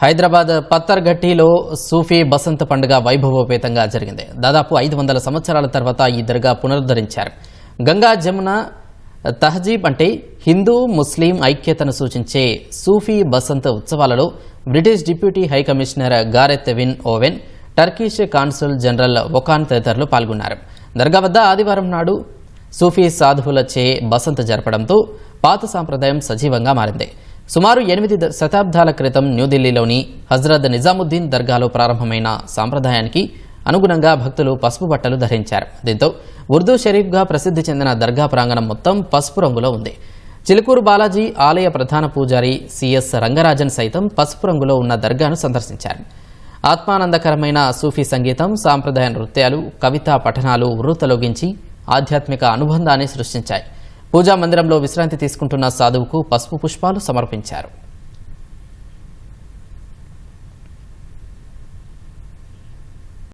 హైదరాబాద్ పత్తర్ఘట్టిలో సూఫీ బసంత పండుగ వైభవోపేతంగా జరిగింది. దాదాపు 500 సంవత్సరాల తర్వాత ఈ దర్గా పునరుద్ధరించారు. గంగా జమున తహజీబ్ అంటే హిందూ ముస్లిం ఐక్యతను సూచించే సూఫీ బసంత ఉత్సవాలలో British deputy high commissioner Gareth Wyn Owen, Turkish consul general Okan తదితరులు పాల్గొన్నారు. దర్గా వద్ద ఆదివారం నాడు సూఫీ సాధువులచే బసంత జరపడంతో పాత సాంప్రదాయం సజీవంగా మారింది. సుమారు 8 శతాబ్దాల క్రితం న్యూఢిల్లీలోని హజ్రత్ నిజాముద్దీన్ దర్గాలో ప్రారంభమైన సాంప్రదాయానికి అనుగుణంగా భక్తులు పసుపు బట్టలు ధరించారు. దీంతో ఉర్దూ షరీఫ్గా ప్రసిద్ధి చెందిన దర్గా ప్రాంగణం మొత్తం పసుపు రంగులో ఉంది. చిలుకూరు బాలాజీ ఆలయ ప్రధాన పూజారి సిఎస్ రంగరాజన్ సైతం పసుపు రంగులో ఉన్న దర్గాను సందర్శించారు. ఆత్మానందకరమైన సూఫీ సంగీతం, సాంప్రదాయ నృత్యాలు, కవితా పఠనాలు ఉర్రూతలొగించి ఆధ్యాత్మిక అనుబంధాన్ని సృష్టించాయి. పూజా మందిరంలో విశ్రాంతి తీసుకుంటున్న సాధువుకు పసుపు పుష్పాలు సమర్పించారు.